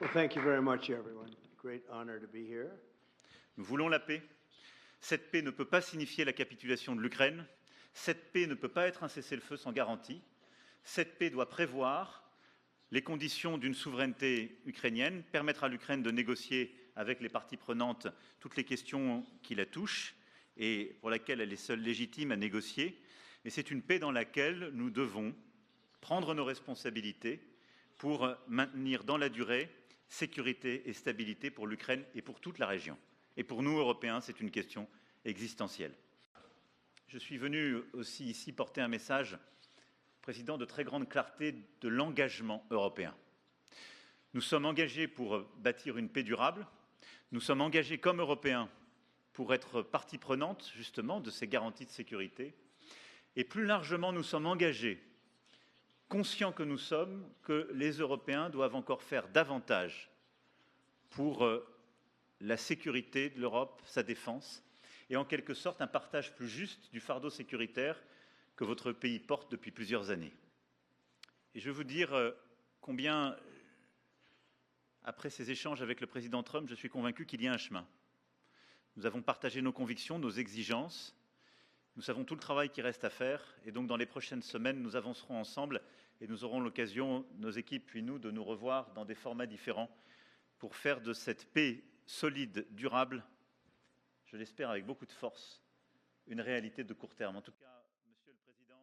Well, thank you very much, everyone. Great honor to be here. Nous voulons la paix. Cette paix ne peut pas signifier la capitulation de l'Ukraine. Cette paix ne peut pas être un cessez-le-feu sans garantie. Cette paix doit prévoir les conditions d'une souveraineté ukrainienne, permettre à l'Ukraine de négocier avec les parties prenantes toutes les questions qui la touchent et pour laquelle elle est seule légitime à négocier. Et c'est une paix dans laquelle nous devons prendre nos responsabilités pour maintenir dans la durée sécurité et stabilité pour l'Ukraine et pour toute la région. Et pour nous, Européens, c'est une question existentielle. Je suis venu aussi ici porter un message, Président, de très grande clarté de l'engagement européen. Nous sommes engagés pour bâtir une paix durable. Nous sommes engagés comme Européens pour être partie prenante, justement, de ces garanties de sécurité. Et plus largement, nous sommes engagés, conscients que nous sommes, que les Européens doivent encore faire davantage pour la sécurité de l'Europe, sa défense, et en quelque sorte un partage plus juste du fardeau sécuritaire que votre pays porte depuis plusieurs années. Et je veux vous dire combien, après ces échanges avec le président Trump, je suis convaincu qu'il y a un chemin. Nous avons partagé nos convictions, nos exigences. Nous savons tout le travail qui reste à faire. Et donc, dans les prochaines semaines, nous avancerons ensemble et nous aurons l'occasion, nos équipes puis nous, de nous revoir dans des formats différents pour faire de cette paix solide, durable, je l'espère avec beaucoup de force, une réalité de court terme. En tout cas, Monsieur le Président.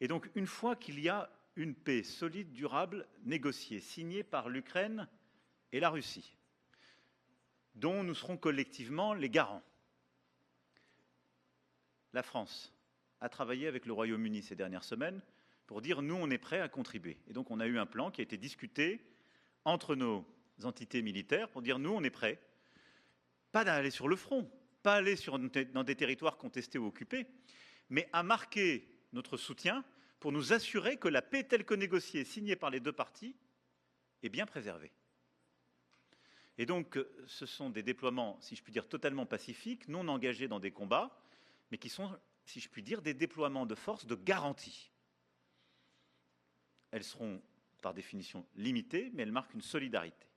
Et donc, une fois qu'il y a une paix solide, durable, négociée, signée par l'Ukraine et la Russie, dont nous serons collectivement les garants, la France a travaillé avec le Royaume-Uni ces dernières semaines pour dire « nous, on est prêts à contribuer ». Et donc, on a eu un plan qui a été discuté entre nos entités militaires pour dire « nous, on est prêts ». Pas d'aller sur le front, pas aller dans des territoires contestés ou occupés, mais à marquer notre soutien pour nous assurer que la paix telle que négociée, signée par les deux parties, est bien préservée. Et donc, ce sont des déploiements, si je puis dire, totalement pacifiques, non engagés dans des combats, mais qui sont, si je puis dire, des déploiements de force de garantie. Elles seront, par définition, limitées, mais elles marquent une solidarité.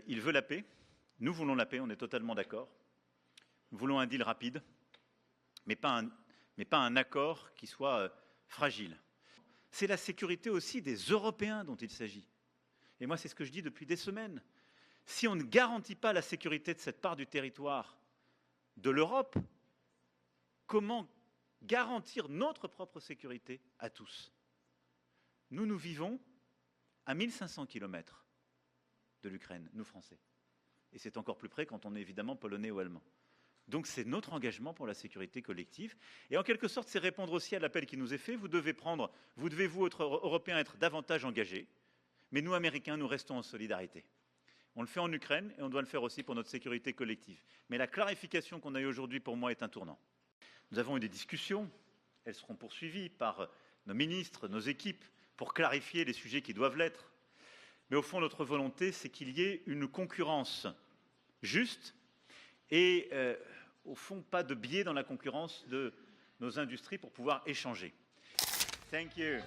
Il veut la paix. Nous voulons la paix, on est totalement d'accord. Nous voulons un deal rapide, mais pas un accord qui soit fragile. C'est la sécurité aussi des Européens dont il s'agit. Et moi, c'est ce que je dis depuis des semaines. Si on ne garantit pas la sécurité de cette part du territoire de l'Europe, comment garantir notre propre sécurité à tous? Nous vivons à 1500 km de l'Ukraine, nous Français. Et c'est encore plus près quand on est évidemment polonais ou allemand. Donc c'est notre engagement pour la sécurité collective. Et en quelque sorte, c'est répondre aussi à l'appel qui nous est fait. Vous devez, vous, être Européens, être davantage engagés. Mais nous, Américains, nous restons en solidarité. On le fait en Ukraine et on doit le faire aussi pour notre sécurité collective. Mais la clarification qu'on a eue aujourd'hui, pour moi, est un tournant. Nous avons eu des discussions. Elles seront poursuivies par nos ministres, nos équipes, pour clarifier les sujets qui doivent l'être. Mais au fond, notre volonté, c'est qu'il y ait une concurrence juste et, au fond, pas de biais dans la concurrence de nos industries pour pouvoir échanger. Thank you.